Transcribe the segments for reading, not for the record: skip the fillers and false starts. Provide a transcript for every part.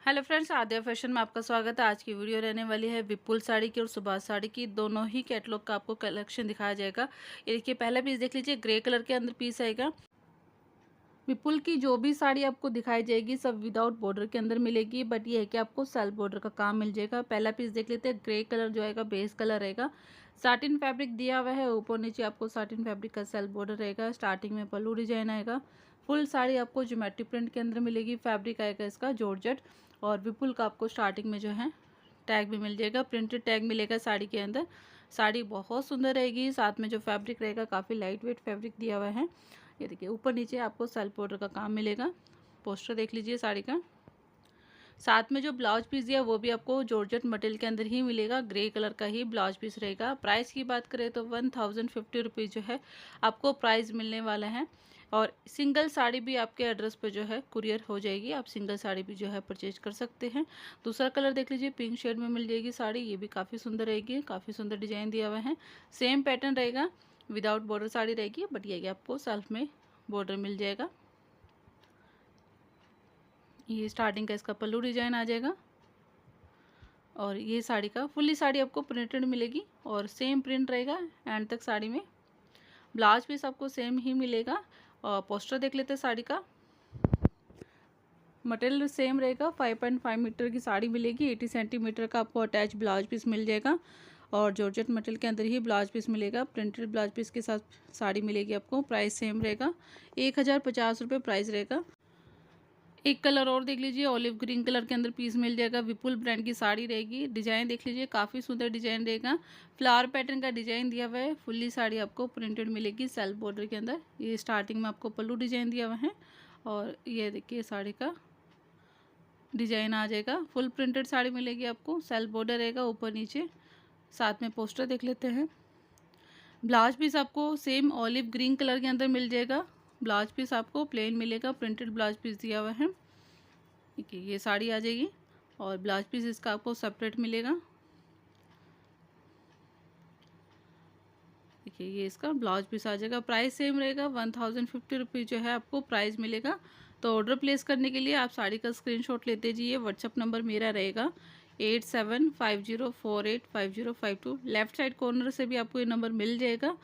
Hello friends, आद्या fashion में आपका स्वागत है। आज की वीडियो रहने वाली है विपुल साड़ी की और सुभाष साड़ी की। दोनों ही कैटलॉग का आपको कलेक्शन दिखाया जाएगा। ये देखिए, पहला पीस देख लीजिए, ग्रे कलर के अंदर पीस आएगा। विपुल की जो भी साड़ी आपको दिखाई जाएगी सब विदाउट बॉर्डर के अंदर मिलेगी, बट ये है कि आपको सेल्फ बॉर्डर का काम मिल जाएगा। पहला पीस देख लेते हैं। ग्रे कलर जो आएगा बेस कलर रहेगा। साटिन फैब्रिक दिया हुआ है, ऊपर नीचे आपको साटिन फैब्रिक का सेल्फ बॉर्डर रहेगा। स्टार्टिंग में पल्लू डिजाइन आएगा। फुल साड़ी आपको ज्योमेट्री प्रिंट के अंदर मिलेगी। फैब्रिक आएगा इसका जॉर्जेट। और विपुल का आपको स्टार्टिंग में जो है टैग भी मिल जाएगा, प्रिंटेड टैग मिलेगा साड़ी के अंदर। साड़ी बहुत सुंदर रहेगी। साथ में जो फैब्रिक रहेगा काफ़ी लाइट वेट फैब्रिक दिया हुआ है। ये देखिए, ऊपर नीचे आपको सेल्फ बॉर्डर का काम मिलेगा। पोस्टर देख लीजिए साड़ी का। साथ में जो ब्लाउज पीस दिया वो भी आपको जॉर्जेट मटेरियल के अंदर ही मिलेगा। ग्रे कलर का ही ब्लाउज पीस रहेगा। प्राइस की बात करें तो 1050 रुपीज़ जो है आपको प्राइस मिलने वाला है। और सिंगल साड़ी भी आपके एड्रेस पे जो है कुरियर हो जाएगी। आप सिंगल साड़ी भी जो है परचेज कर सकते हैं। दूसरा कलर देख लीजिए, पिंक शेड में मिल जाएगी साड़ी। ये भी काफ़ी सुंदर रहेगी, काफ़ी सुंदर डिजाइन दिया हुआ है। सेम पैटर्न रहेगा, विदाउट बॉर्डर साड़ी रहेगी, बट ये आपको सेल्फ में बॉर्डर मिल जाएगा। ये स्टार्टिंग का इसका पल्लू डिजाइन आ जाएगा। और ये साड़ी का फुल्ली साड़ी आपको प्रिंटेड मिलेगी और सेम प्रिंट रहेगा एंड तक साड़ी में। ब्लाउज पीस आपको सेम ही मिलेगा। और पोस्टर देख लेते हैं साड़ी का। मटेरियल सेम रहेगा। 5.5 मीटर की साड़ी मिलेगी। 80 सेंटीमीटर का आपको अटैच ब्लाउज पीस मिल जाएगा। और जॉर्जेट मटेरियल के अंदर ही ब्लाउज पीस मिलेगा। प्रिंटेड ब्लाउज पीस के साथ साड़ी मिलेगी आपको। प्राइस सेम रहेगा, 1050 रुपये प्राइस रहेगा। एक कलर और देख लीजिए, ऑलिव ग्रीन कलर के अंदर पीस मिल जाएगा। विपुल ब्रांड की साड़ी रहेगी। डिजाइन देख लीजिए, काफ़ी सुंदर डिजाइन रहेगा। फ्लावर पैटर्न का डिजाइन दिया हुआ है। फुल्ली साड़ी आपको प्रिंटेड मिलेगी सेल्फ बॉर्डर के अंदर। ये स्टार्टिंग में आपको पल्लू डिजाइन दिया हुआ है। और ये देखिए साड़ी का डिजाइन आ जाएगा। फुल प्रिंटेड साड़ी मिलेगी आपको, सेल्फ बॉर्डर रहेगा ऊपर नीचे। साथ में पोस्टर देख लेते हैं। ब्लाउज पीस आपको सेम ऑलिव ग्रीन कलर के अंदर मिल जाएगा। ब्लाउज पीस आपको प्लेन मिलेगा, प्रिंटेड ब्लाउज पीस दिया हुआ है। ठीक है, ये साड़ी आ जाएगी और ब्लाउज पीस इसका आपको सेपरेट मिलेगा। देखिए, ये इसका ब्लाउज पीस आ जाएगा। प्राइस सेम रहेगा, 1050 रुपीज़ जो है आपको प्राइस मिलेगा। तो ऑर्डर प्लेस करने के लिए आप साड़ी का स्क्रीनशॉट लेते जाइए। व्हाट्सअप नंबर मेरा रहेगा 8750485052। लेफ्ट साइड कॉर्नर से भी आपको ये नंबर मिल जाएगा।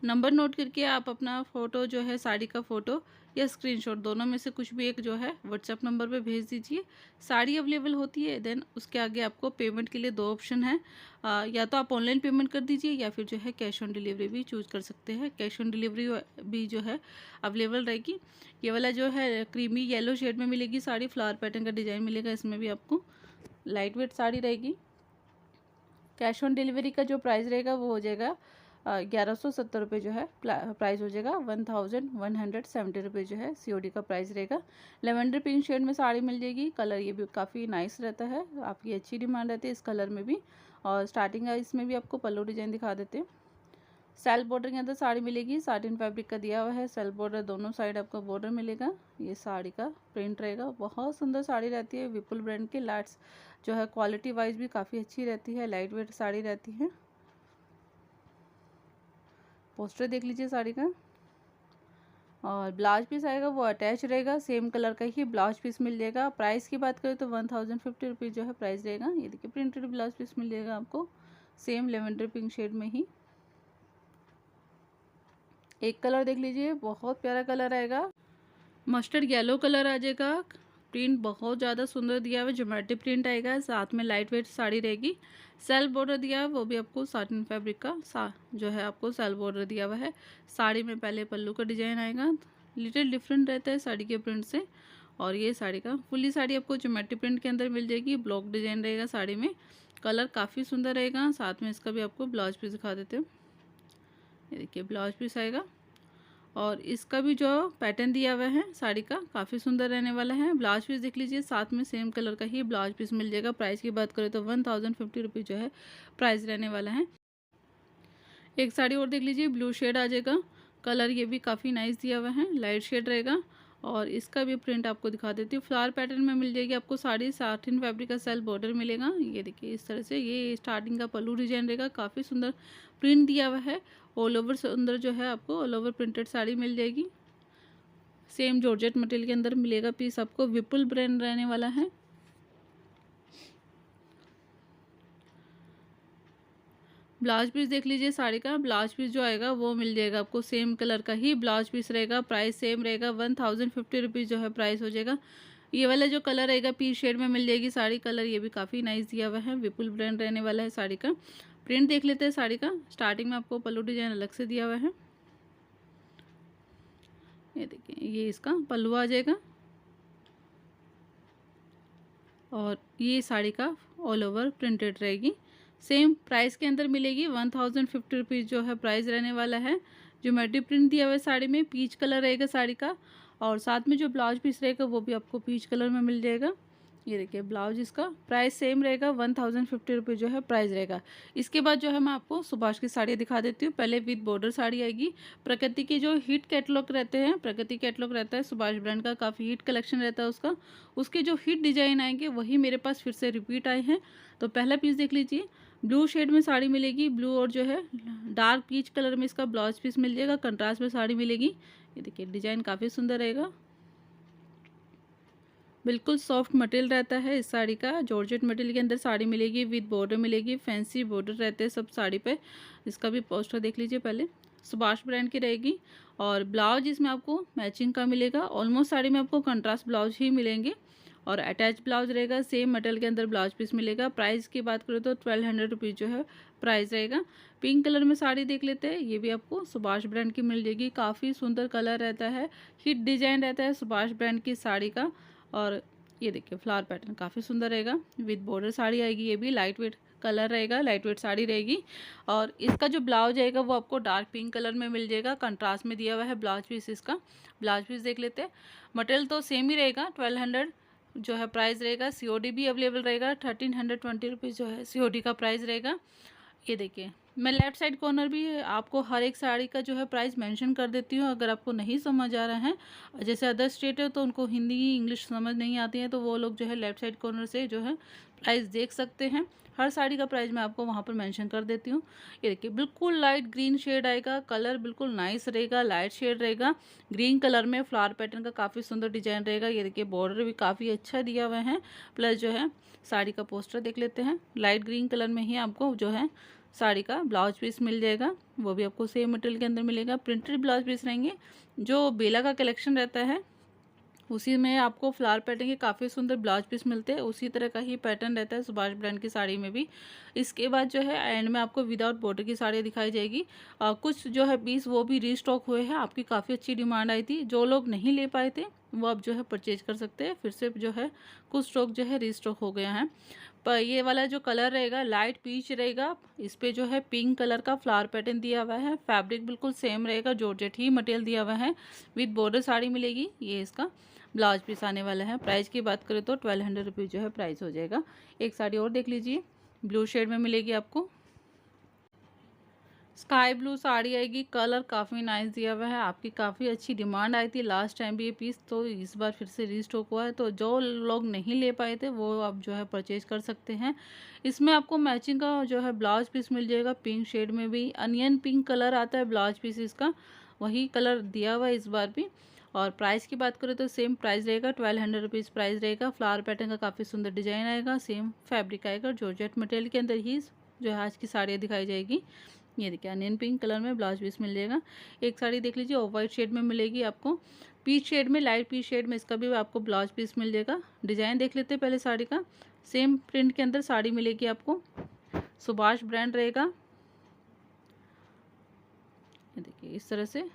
नंबर नोट करके आप अपना फ़ोटो जो है साड़ी का फ़ोटो या स्क्रीनशॉट दोनों में से कुछ भी एक जो है व्हाट्सएप नंबर पे भेज दीजिए। साड़ी अवेलेबल होती है, देन उसके आगे आपको पेमेंट के लिए दो ऑप्शन है। या तो आप ऑनलाइन पेमेंट कर दीजिए या फिर जो है कैश ऑन डिलीवरी भी चूज़ कर सकते हैं। कैश ऑन डिलीवरी भी जो है अवेलेबल रहेगी। ये वाला जो है क्रीमी येलो शेड में मिलेगी साड़ी। फ्लावर पैटर्न का डिज़ाइन मिलेगा इसमें भी आपको। लाइट वेट साड़ी रहेगी। कैश ऑन डिलीवरी का जो प्राइस रहेगा वो हो जाएगा 1170 रुपये जो है प्राइस हो जाएगा। 1170 रुपये जो है COD का प्राइस रहेगा। लेवेंडर पिंक शेड में साड़ी मिल जाएगी। कलर ये भी काफ़ी नाइस रहता है, आपकी अच्छी डिमांड रहती है इस कलर में भी। और स्टार्टिंग इसमें भी आपको पल्लू डिजाइन दिखा देते हैं। सेल्फ बॉर्डर के अंदर साड़ी मिलेगी। साटिन फैब्रिक का दिया हुआ है। सेल्फ बॉर्डर दोनों साइड आपका बॉर्डर मिलेगा। ये साड़ी का प्रिंट रहेगा। बहुत सुंदर साड़ी रहती है विपुल ब्रांड की। लाइट्स जो है क्वालिटी वाइज भी काफ़ी अच्छी रहती है। लाइट वेट साड़ी रहती है। पोस्टर देख लीजिए साड़ी का। और ब्लाउज पीस आएगा वो अटैच रहेगा। सेम कलर का ही ब्लाउज पीस मिल जाएगा। प्राइस की बात करें तो 1050 रुपीज़ जो है प्राइस रहेगा। ये देखिए, प्रिंटेड ब्लाउज पीस मिल जाएगा आपको सेम लेवेंडर पिंक शेड में ही। एक कलर देख लीजिए, बहुत प्यारा कलर आएगा। मस्टर्ड येलो कलर आ जाएगा। प्रिंट बहुत ज़्यादा सुंदर दिया हुआ है, ज्योमेट्री प्रिंट आएगा। साथ में लाइट वेट साड़ी रहेगी। सेल्फ बॉर्डर दिया है वो भी आपको साटिन फैब्रिक का जो है आपको सेल्फ बॉर्डर दिया हुआ है। साड़ी में पहले पल्लू का डिजाइन आएगा, लिटिल डिफरेंट रहता है साड़ी के प्रिंट से। और ये साड़ी का फुल्ली साड़ी आपको ज्योमेट्री प्रिंट के अंदर मिल जाएगी। ब्लॉक डिजाइन रहेगा साड़ी में। कलर काफ़ी सुंदर रहेगा। साथ में इसका भी आपको ब्लाउज पीस दिखा देते हैं। ये देखिए, ब्लाउज पीस आएगा। और इसका भी जो पैटर्न दिया हुआ है साड़ी का काफ़ी सुंदर रहने वाला है। ब्लाउज पीस देख लीजिए, साथ में सेम कलर का ही ब्लाउज पीस मिल जाएगा। प्राइस की बात करें तो 1050 रुपीज़ जो है प्राइस रहने वाला है। एक साड़ी और देख लीजिए, ब्लू शेड आ जाएगा। कलर ये भी काफ़ी नाइस दिया हुआ है, लाइट शेड रहेगा। और इसका भी प्रिंट आपको दिखा देती हूँ। फ्लावर पैटर्न में मिल जाएगी आपको साड़ी। साटिन फैब्रिक का सेल्फ बॉर्डर मिलेगा। ये देखिए इस तरह से ये स्टार्टिंग का पल्लू डिजाइन रहेगा। काफ़ी सुंदर प्रिंट दिया हुआ है। ऑल ओवर सुंदर जो है आपको ऑल ओवर प्रिंटेड साड़ी मिल जाएगी। सेम जॉर्जेट मटेरियल के अंदर मिलेगा पीस आपको। विपुल ब्रांड रहने वाला है। ब्लाउज पीस देख लीजिए साड़ी का। ब्लाउज पीस जो आएगा वो मिल जाएगा आपको सेम कलर का ही ब्लाउज पीस रहेगा। प्राइस सेम रहेगा, 1050 जो है प्राइस हो जाएगा। ये वाला जो कलर रहेगा पीच शेड में मिल जाएगी साड़ी। कलर ये भी काफ़ी नाइस दिया हुआ है, विपुल ब्रांड रहने वाला है साड़ी का। प्रिंट देख लेते हैं साड़ी का। स्टार्टिंग में आपको पल्लू डिजाइन अलग से दिया हुआ है, ये देखिए, ये इसका पल्लू आ जाएगा और ये साड़ी का ऑल ओवर प्रिंटेड रहेगी। सेम प्राइस के अंदर मिलेगी, 1050 जो है प्राइस रहने वाला है। ज्योमेट्री प्रिंट दिया हुआ है साड़ी में, पीच कलर रहेगा साड़ी का और साथ में जो ब्लाउज पीस रहेगा वो भी आपको पीच कलर में मिल जाएगा। ये देखिए ब्लाउज, इसका प्राइस सेम रहेगा, 1050 जो है प्राइस रहेगा। इसके बाद जो है मैं आपको सुभाष की साड़ी दिखा देती हूँ। पहले विद बॉर्डर साड़ी आएगी। प्रकृति के जो हिट कैटलॉग रहते हैं, प्रकृति कैटलॉग रहता है सुभाष ब्रांड का, काफ़ी हिट कलेक्शन रहता है उसका। उसके जो हिट डिजाइन आएंगे वही मेरे पास फिर से रिपीट आए हैं। तो पहला पीस देख लीजिए, ब्लू शेड में साड़ी मिलेगी। ब्लू और जो है डार्क पीच कलर में इसका ब्लाउज पीस मिल जाएगा, कंट्रास्ट में साड़ी मिलेगी। ये देखिए डिजाइन काफ़ी सुंदर रहेगा, बिल्कुल सॉफ्ट मटेरियल रहता है इस साड़ी का। जॉर्जेट मटेरियल के अंदर साड़ी मिलेगी, विद बॉर्डर मिलेगी। फैंसी बॉर्डर रहते हैं सब साड़ी पे। इसका भी पोस्टर देख लीजिए पहले, सुभाष ब्रांड की रहेगी। और ब्लाउज इसमें आपको मैचिंग का मिलेगा। ऑलमोस्ट साड़ी में आपको कंट्रास्ट ब्लाउज ही मिलेंगे और अटैच ब्लाउज रहेगा। सेम मटेरियल के अंदर ब्लाउज पीस मिलेगा। प्राइस की बात करें तो 1200 जो है प्राइस रहेगा। पिंक कलर में साड़ी देख लेते हैं, ये भी आपको सुभाष ब्रांड की मिल जाएगी। काफ़ी सुंदर कलर रहता है, हिट डिजाइन रहता है सुभाष ब्रांड की साड़ी का। और ये देखिए फ्लावर पैटर्न काफ़ी सुंदर रहेगा, विद बॉर्डर साड़ी आएगी। ये भी लाइट वेट कलर रहेगा, लाइट वेट साड़ी रहेगी। और इसका जो ब्लाउज आएगा वो आपको डार्क पिंक कलर में मिल जाएगा, कंट्रास्ट में दिया हुआ है ब्लाउज पीस। इसका ब्लाउज पीस देख लेते हैं। मटेरियल तो सेम ही रहेगा, 1200 जो है प्राइस रहेगा। सीओडी भी अवेलेबल रहेगा, 1320 जो है सीओडी का प्राइस रहेगा। ये देखिए मैं लेफ्ट साइड कॉर्नर भी आपको हर एक साड़ी का जो है प्राइस मेंशन कर देती हूँ। अगर आपको नहीं समझ आ रहा है, जैसे अदर स्टेट है तो उनको हिंदी इंग्लिश समझ नहीं आती है, तो वो लोग जो है लेफ्ट साइड कॉर्नर से जो है प्राइस देख सकते हैं। हर साड़ी का प्राइस मैं आपको वहाँ पर मेंशन कर देती हूँ। ये देखिए बिल्कुल लाइट ग्रीन शेड आएगा, कलर बिल्कुल नाइस रहेगा, लाइट शेड रहेगा। ग्रीन कलर में फ्लावर पैटर्न का काफ़ी सुंदर डिजाइन रहेगा। ये देखिए बॉर्डर भी काफ़ी अच्छा दिया हुआ है। प्लस जो है साड़ी का पोस्टर देख लेते हैं, लाइट ग्रीन कलर में ही आपको जो है साड़ी का ब्लाउज पीस मिल जाएगा। वो भी आपको सेम मटेरियल के अंदर मिलेगा। प्रिंटेड ब्लाउज पीस रहेंगे। जो बेला का कलेक्शन रहता है उसी में आपको फ्लावर पैटर्न के काफ़ी सुंदर ब्लाउज पीस मिलते हैं, उसी तरह का ही पैटर्न रहता है सुभाष ब्रांड की साड़ी में भी। इसके बाद जो है एंड में आपको विदाउट बॉर्डर की साड़ी दिखाई जाएगी। कुछ जो है पीस वो भी रीस्टॉक हुए हैं, आपकी काफ़ी अच्छी डिमांड आई थी। जो लोग नहीं ले पाए थे वो अब जो है परचेज कर सकते हैं। फिर से जो है कुछ स्टॉक जो है रीस्टॉक हो गया है। पर ये वाला जो कलर रहेगा लाइट पीच रहेगा, इस पे जो है पिंक कलर का फ्लावर पैटर्न दिया हुआ है। फैब्रिक बिल्कुल सेम रहेगा, जॉर्जेट ही मटेरियल दिया हुआ है। विद बॉर्डर साड़ी मिलेगी। ये इसका ब्लाउज पीस आने वाला है। प्राइस की बात करें तो 1200 जो है प्राइस हो जाएगा। एक साड़ी और देख लीजिए, ब्लू शेड में मिलेगी आपको। स्काई ब्लू साड़ी आएगी, कलर काफ़ी नाइस दिया हुआ है। आपकी काफ़ी अच्छी डिमांड आई थी लास्ट टाइम भी ये पीस, तो इस बार फिर से रीस्टॉक हुआ है। तो जो लोग नहीं ले पाए थे वो अब जो है परचेज कर सकते हैं। इसमें आपको मैचिंग का जो है ब्लाउज पीस मिल जाएगा। पिंक शेड में भी अनियन पिंक कलर आता है ब्लाउज पीस, इसका वही कलर दिया हुआ है इस बार भी। और प्राइस की बात करें तो सेम प्राइस रहेगा, 1200 प्राइस रहेगा। फ्लावर पैटर्न का काफ़ी सुंदर डिजाइन आएगा, सेम फैब्रिक आएगा। जॉर्जेट मटेरियल के अंदर ही जो है आज की साड़ियाँ दिखाई जाएगी। ये देखिए अनियन पिंक कलर में ब्लाउज पीस मिल जाएगा। एक साड़ी देख लीजिए ऑफ वाइट शेड में मिलेगी आपको, पीच शेड में, लाइट पीच शेड में इसका भी आपको ब्लाउज पीस मिल जाएगा। डिजाइन देख लेते हैं पहले साड़ी का। सेम प्रिंट के अंदर साड़ी मिलेगी आपको, सुभाष ब्रांड रहेगा। ये देखिए इस तरह से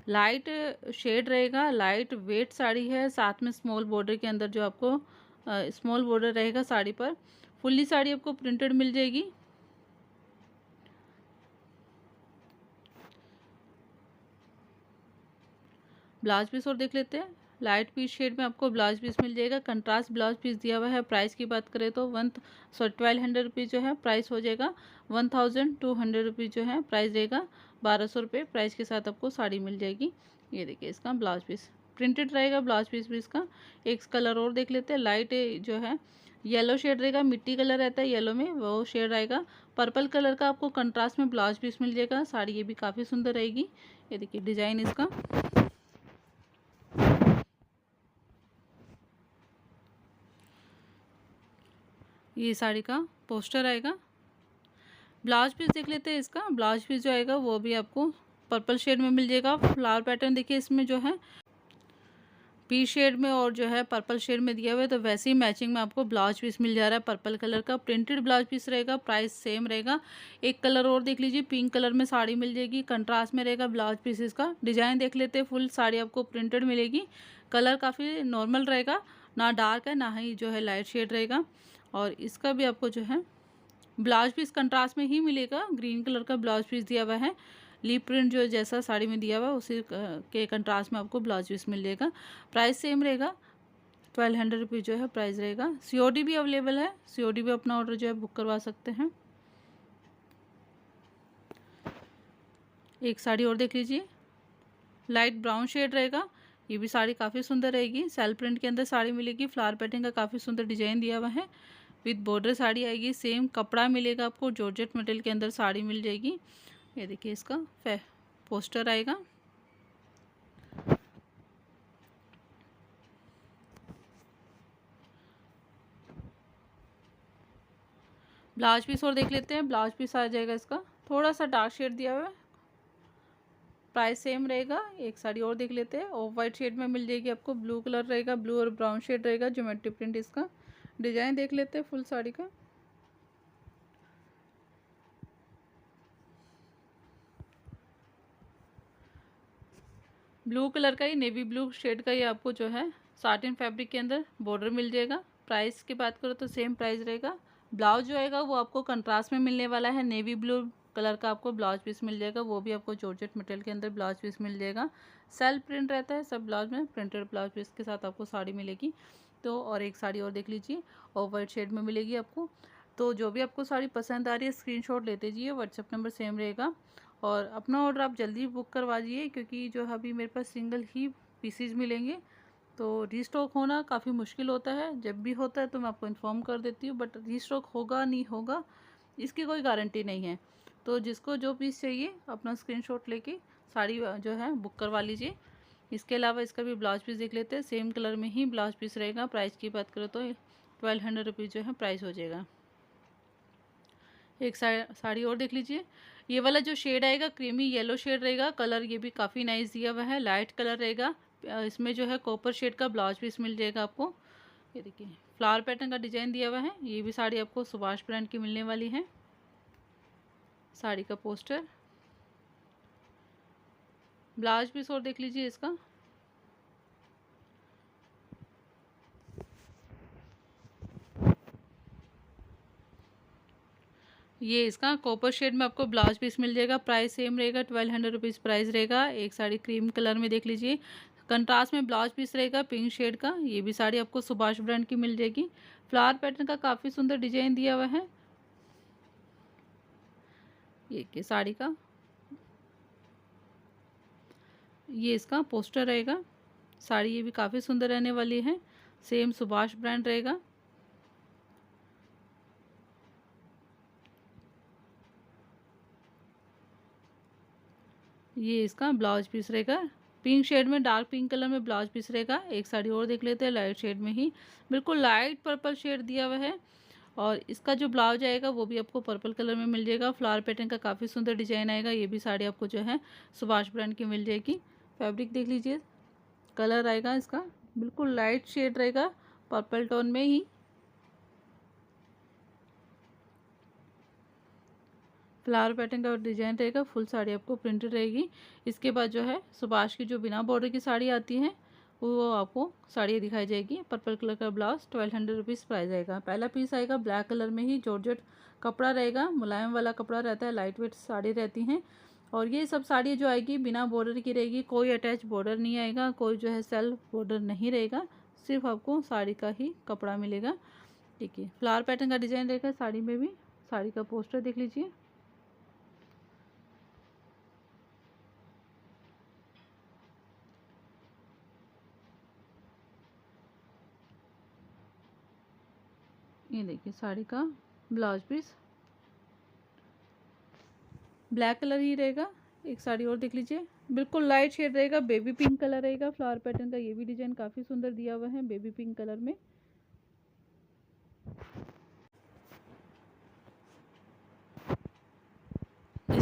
लाइट शेड रहेगा, लाइट वेट साड़ी है। साथ में स्मॉल बॉर्डर के अंदर जो आपको स्मॉल बॉर्डर रहेगा साड़ी पर। फुल्ली साड़ी आपको प्रिंटेड मिल जाएगी। ब्लाउज पीस और देख लेते हैं। लाइट पीच शेड में आपको ब्लाउज पीस मिल जाएगा, कंट्रास्ट ब्लाउज पीस दिया हुआ है। प्राइस की बात करें तो 1200 जो है प्राइस हो जाएगा। 1200 जो है प्राइस रहेगा। 1200 प्राइस के साथ आपको साड़ी मिल जाएगी। ये देखिए इसका ब्लाउज पीस प्रिंटेड रहेगा, ब्लाउज पीस भी इसका। एक कलर और देख लेते हैं। लाइट जो है येलो शेड रहेगा, मिट्टी कलर रहता है येलो में, वो शेड आएगा। पर्पल कलर का आपको कंट्रास्ट में ब्लाउज पीस मिल जाएगा। साड़ी ये भी काफ़ी सुंदर रहेगी। ये देखिए डिजाइन इसका। ये साड़ी का पोस्टर आएगा। ब्लाउज पीस देख लेते हैं इसका। ब्लाउज पीस जो आएगा वो भी आपको पर्पल शेड में मिल जाएगा। फ्लावर पैटर्न देखिए इसमें जो है पीच शेड में और जो है पर्पल शेड में दिया हुआ है, तो वैसे ही मैचिंग में आपको ब्लाउज पीस मिल जा रहा है पर्पल कलर का। प्रिंटेड ब्लाउज पीस रहेगा, प्राइस सेम रहेगा। एक कलर और देख लीजिए, पिंक कलर में साड़ी मिल जाएगी, कंट्रास्ट में रहेगा ब्लाउज पीस इसका। डिजाइन देख लेते हैं, फुल साड़ी आपको प्रिंटेड मिलेगी। कलर काफ़ी नॉर्मल रहेगा, ना डार्क है ना ही जो है लाइट शेड रहेगा। और इसका भी आपको जो है ब्लाउज पीस कंट्रास्ट में ही मिलेगा। ग्रीन कलर का ब्लाउज पीस दिया हुआ है। लीप प्रिंट जो जैसा साड़ी में दिया हुआ है उसी के कंट्रास्ट में आपको ब्लाउज पीस मिल जाएगा। प्राइस सेम रहेगा, 1200 रुपीज़ जो है प्राइस रहेगा। सीओडी भी अवेलेबल है, सीओडी भी अपना ऑर्डर जो है बुक करवा सकते हैं। एक साड़ी और देख लीजिए, लाइट ब्राउन शेड रहेगा। ये भी साड़ी काफ़ी सुंदर रहेगी। सेल प्रिंट के अंदर साड़ी मिलेगी। फ्लावर पैटर्न का काफ़ी सुंदर डिजाइन दिया हुआ है। विद बॉर्डर साड़ी आएगी। सेम कपड़ा मिलेगा आपको, जॉर्जेट मटेरियल के अंदर साड़ी मिल जाएगी। ये देखिए इसका पोस्टर आएगा। ब्लाउज पीस और देख लेते हैं। ब्लाउज पीस आ जाएगा इसका थोड़ा सा डार्क शेड दिया हुआ है। प्राइस सेम रहेगा। एक साड़ी और देख लेते हैं, ऑफ वाइट शेड में मिल जाएगी आपको। ब्लू कलर रहेगा, ब्लू और ब्राउन शेड रहेगा। ज्योमेट्री प्रिंट इसका। डिजाइन देख लेते हैं फुल साड़ी का। ब्लू कलर का ही, नेवी ब्लू शेड का ही आपको जो है साटिन फैब्रिक के अंदर बॉर्डर मिल जाएगा। प्राइस की बात करो तो सेम प्राइस रहेगा। ब्लाउज जो आएगा वो आपको कंट्रास्ट में मिलने वाला है। नेवी ब्लू कलर का आपको ब्लाउज पीस मिल जाएगा, वो भी आपको जॉर्जेट मटेरियल के अंदर ब्लाउज पीस मिल जाएगा। सेल्फ प्रिंट रहता है सब ब्लाउज में, प्रिंटेड ब्लाउज पीस के साथ आपको साड़ी मिलेगी। तो और एक साड़ी और देख लीजिए, ऑफ वाइट शेड में मिलेगी आपको। तो जो भी आपको साड़ी पसंद आ रही है स्क्रीनशॉट लेते जाइए। व्हाट्सएप नंबर सेम रहेगा। और अपना ऑर्डर आप जल्दी बुक करवा दीजिए, क्योंकि जो अभी मेरे पास सिंगल ही पीसीज मिलेंगे, तो रीस्टॉक होना काफ़ी मुश्किल होता है। जब भी होता है तो मैं आपको इन्फॉर्म कर देती हूँ, बट रीस्टॉक होगा नहीं होगा इसकी कोई गारंटी नहीं है। तो जिसको जो पीस चाहिए अपना स्क्रीनशॉट लेके साड़ी जो है बुक करवा लीजिए। इसके अलावा इसका भी ब्लाउज पीस देख लेते हैं। सेम कलर में ही ब्लाउज पीस रहेगा। प्राइस की बात करो तो 1200 रुपीज़ जो है प्राइस हो जाएगा। एक साड़ी और देख लीजिए। ये वाला जो शेड आएगा क्रीमी येलो शेड रहेगा। कलर ये भी काफ़ी नाइस दिया हुआ है, लाइट कलर रहेगा। इसमें जो है कॉपर शेड का ब्लाउज पीस मिल जाएगा आपको। ये देखिए फ्लावर पैटर्न का डिजाइन दिया हुआ है। ये भी साड़ी आपको सुभाष ब्रांड की मिलने वाली है। साड़ी का पोस्टर, ब्लाउज पीस और देख लीजिए इसका। ये इसका कॉपर शेड में आपको ब्लाउज पीस मिल जाएगा। प्राइस सेम रहेगा, 1200 रुपीज़ प्राइस रहेगा। एक साड़ी क्रीम कलर में देख लीजिए, कंट्रास्ट में ब्लाउज पीस रहेगा पिंक शेड का। ये भी साड़ी आपको सुभाष ब्रांड की मिल जाएगी। फ्लावर पैटर्न का काफ़ी सुंदर डिजाइन दिया हुआ है। ये साड़ी का ये इसका पोस्टर रहेगा। साड़ी ये भी काफ़ी सुंदर रहने वाली है। सेम सुभाष ब्रांड रहेगा। ये इसका ब्लाउज पीस रहेगा। पिंक शेड में, डार्क पिंक कलर में ब्लाउज पीस रहेगा। एक साड़ी और देख लेते हैं, लाइट शेड में ही, बिल्कुल लाइट पर्पल शेड दिया हुआ है। और इसका जो ब्लाउज आएगा वो भी आपको पर्पल कलर में मिल जाएगा। फ्लावर पैटर्न का काफ़ी सुंदर डिजाइन आएगा। ये भी साड़ी आपको जो है सुभाष ब्रांड की मिल जाएगी। फैब्रिक देख लीजिए, कलर आएगा इसका बिल्कुल लाइट शेड रहेगा, पर्पल टोन में ही। फ्लावर पैटर्न का डिजाइन रहेगा। फुल साड़ी आपको प्रिंटेड रहेगी। इसके बाद जो है सुभाष की जो बिना बॉर्डर की साड़ी आती है वो आपको साड़ी दिखाई जाएगी। पर्पल कलर का ब्लाउज, 1200 रुपीज़ प्राइस आएगा। पहला पीस आएगा ब्लैक कलर में ही, जॉर्जेट कपड़ा रहेगा, मुलायम वाला कपड़ा रहता है, लाइट वेट साड़ी रहती हैं। और ये सब साड़ी जो आएगी बिना बॉर्डर की रहेगी, कोई अटैच बॉर्डर नहीं आएगा, कोई जो है सेल्फ बॉर्डर नहीं रहेगा, सिर्फ आपको साड़ी का ही कपड़ा मिलेगा। ठीक है, फ्लावर पैटर्न का डिजाइन रहेगा साड़ी में भी। साड़ी का पोस्टर देख लीजिए। ये देखिए साड़ी का ब्लाउज पीस ब्लैक कलर ही रहेगा। एक साड़ी और देख लीजिए, बिल्कुल लाइट शेड रहेगा, बेबी पिंक कलर रहेगा। फ्लावर पैटर्न का ये भी डिजाइन काफ़ी सुंदर दिया हुआ है, बेबी पिंक कलर में।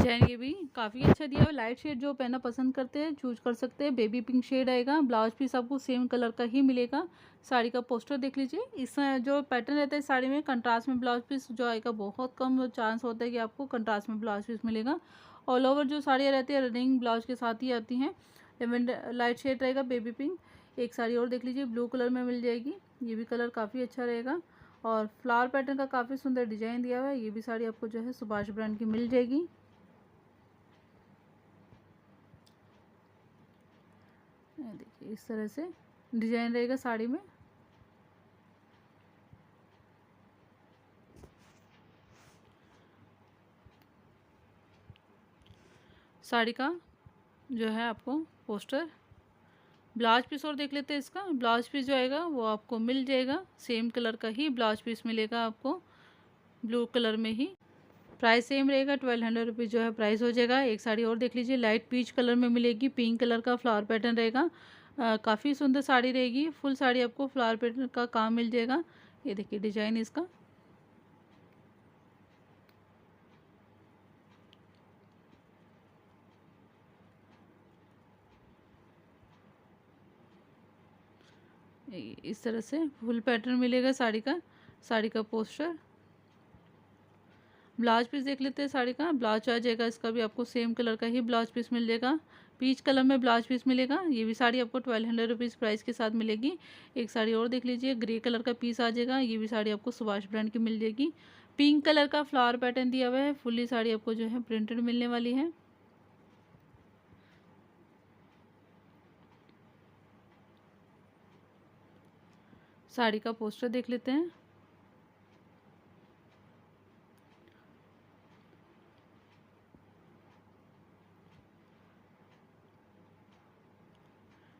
डिजाइन ये भी काफ़ी अच्छा दिया है। लाइट शेड जो पहनना पसंद करते हैं चूज कर सकते हैं। बेबी पिंक शेड आएगा। ब्लाउज पीस आपको सेम कलर का ही मिलेगा। साड़ी का पोस्टर देख लीजिए। इस जो पैटर्न रहता है साड़ी में कंट्रास्ट में ब्लाउज पीस जो आएगा, बहुत कम चांस होता है कि आपको कंट्रास्ट में ब्लाउज पीस मिलेगा। ऑल ओवर जो साड़ियाँ रहती है रनिंग ब्लाउज के साथ ही आती हैं। लेवेंडर लाइट शेड रहेगा, बेबी पिंक। एक साड़ी और देख लीजिए, ब्लू कलर में मिल जाएगी। ये भी कलर काफ़ी अच्छा रहेगा और फ्लावर पैटर्न का काफ़ी सुंदर डिजाइन दिया हुआ है। ये भी साड़ी आपको जो है सुभाष ब्रांड की मिल जाएगी। देखिए इस तरह से डिजाइन रहेगा साड़ी में। साड़ी का जो है आपको पोस्टर, ब्लाउज पीस और देख लेते हैं। इसका ब्लाउज पीस जो आएगा वो आपको मिल जाएगा, सेम कलर का ही ब्लाउज पीस मिलेगा आपको, ब्लू कलर में ही। प्राइस सेम रहेगा, 1200 रुपीज़ जो है प्राइस हो जाएगा। एक साड़ी और देख लीजिए, लाइट पीच कलर में मिलेगी, पिंक कलर का फ्लावर पैटर्न रहेगा। काफ़ी सुंदर साड़ी रहेगी। फुल साड़ी आपको फ्लावर पैटर्न का काम मिल जाएगा। ये देखिए डिजाइन इसका। इस तरह से फुल पैटर्न मिलेगा साड़ी का। साड़ी का पोस्टर, ब्लाउज पीस देख लेते हैं साड़ी का। ब्लाउज आ जाएगा इसका भी आपको सेम कलर का ही ब्लाउज पीस मिल जाएगा। पीच कलर में ब्लाउज पीस मिलेगा। ये भी साड़ी आपको 1200 रुपीज़ प्राइस के साथ मिलेगी। एक साड़ी और देख लीजिए, ग्रे कलर का पीस आ जाएगा। ये भी साड़ी आपको सुभाष ब्रांड की मिल जाएगी। पिंक कलर का फ्लावर पैटर्न दिया हुआ है। फुल्ली साड़ी आपको जो है प्रिंटेड मिलने वाली है। साड़ी का पोस्टर देख लेते हैं।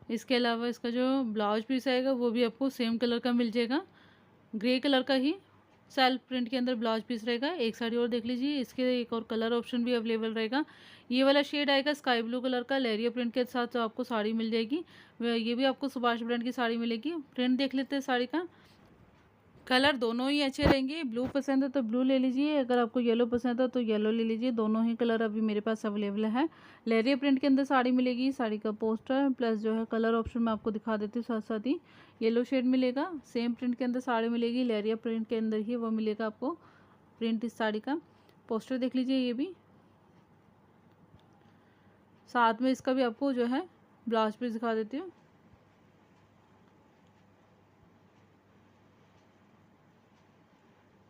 इसके अलावा इसका जो ब्लाउज पीस आएगा वो भी आपको सेम कलर का मिल जाएगा। ग्रे कलर का ही सेल्फ प्रिंट के अंदर ब्लाउज पीस रहेगा। एक साड़ी और देख लीजिए, इसके एक और कलर ऑप्शन भी अवेलेबल रहेगा। ये वाला शेड आएगा स्काई ब्लू कलर का, लेरिया प्रिंट के साथ जो आपको साड़ी मिल जाएगी। ये भी आपको सुभाष ब्रांड की साड़ी मिलेगी। प्रिंट देख लेते हैं साड़ी का। कलर दोनों ही अच्छे रहेंगे। ब्लू पसंद है तो ब्लू ले लीजिए, अगर आपको येलो पसंद है तो येलो ले लीजिए। दोनों ही कलर अभी मेरे पास अवेलेबल है। लेरिया प्रिंट के अंदर साड़ी मिलेगी। साड़ी का पोस्टर प्लस जो है कलर ऑप्शन मैं आपको दिखा देती हूँ साथ साथ ही। येलो शेड मिलेगा, सेम प्रिंट के अंदर साड़ी मिलेगी। लेरिया प्रिंट के अंदर ही वो मिलेगा आपको प्रिंट इस साड़ी का। पोस्टर देख लीजिए, ये भी साथ में इसका भी आपको जो है ब्लाउज पीस दिखा देती हूँ।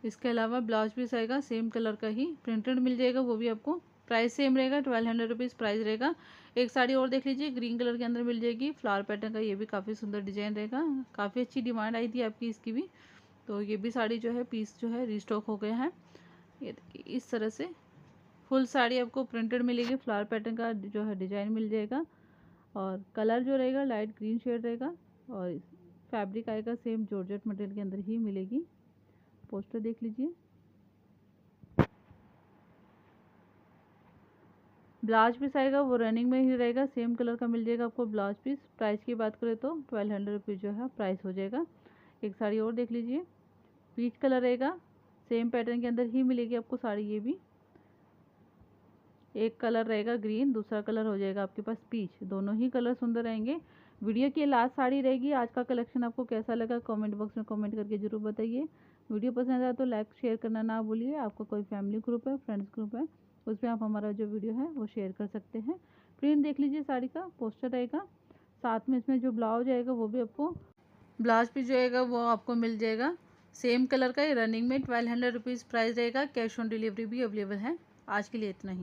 इसके अलावा ब्लाउज पीस आएगा सेम कलर का ही प्रिंटेड मिल जाएगा, वो भी आपको प्राइस सेम रहेगा, 1200 रुपीज़ प्राइस रहेगा। एक साड़ी और देख लीजिए, ग्रीन कलर के अंदर मिल जाएगी, फ्लावर पैटर्न का। ये भी काफ़ी सुंदर डिजाइन रहेगा। काफ़ी अच्छी डिमांड आई थी आपकी इसकी भी, तो ये भी साड़ी जो है पीस जो है रिस्टॉक हो गए हैं। ये देखिए इस तरह से फुल साड़ी आपको प्रिंटेड मिलेगी। फ्लावर पैटर्न का जो है डिजाइन मिल जाएगा और कलर जो रहेगा लाइट ग्रीन शेड रहेगा और फैब्रिक आएगा सेम जॉर्जेट मटेरियल के अंदर ही मिलेगी। पोस्टर देख लीजिए। ब्लाउज पीस आएगा वो रनिंग में ही रहेगा, सेम कलर का मिल जाएगा आपको ब्लाउज पीस। प्राइस की बात करें तो 1200 रुपीज़ जो है प्राइस हो जाएगा। एक साड़ी और देख लीजिए, पीच कलर रहेगा, सेम पैटर्न के अंदर ही मिलेगी आपको साड़ी। ये भी एक कलर रहेगा ग्रीन, दूसरा कलर हो जाएगा आपके पास पीच। दोनों ही कलर सुंदर रहेंगे। वीडियो की लास्ट साड़ी रहेगी। आज का कलेक्शन आपको कैसा लगा कमेंट बॉक्स में कमेंट करके जरूर बताइए। वीडियो पसंद आया तो लाइक शेयर करना ना भूलिए। आपका कोई फैमिली ग्रुप है, फ्रेंड्स ग्रुप है, उसमें आप हमारा जो वीडियो है वो शेयर कर सकते हैं। प्रिंट देख लीजिए साड़ी का, पोस्टर रहेगा साथ में। इसमें जो ब्लाउज आएगा वो भी आपको ब्लाउज पीस जो आएगा वो आपको मिल जाएगा सेम कलर का ही रनिंग में। 1200 रुपीज़ प्राइस रहेगा। कैश ऑन डिलीवरी भी अवेलेबल है। आज के लिए इतना ही।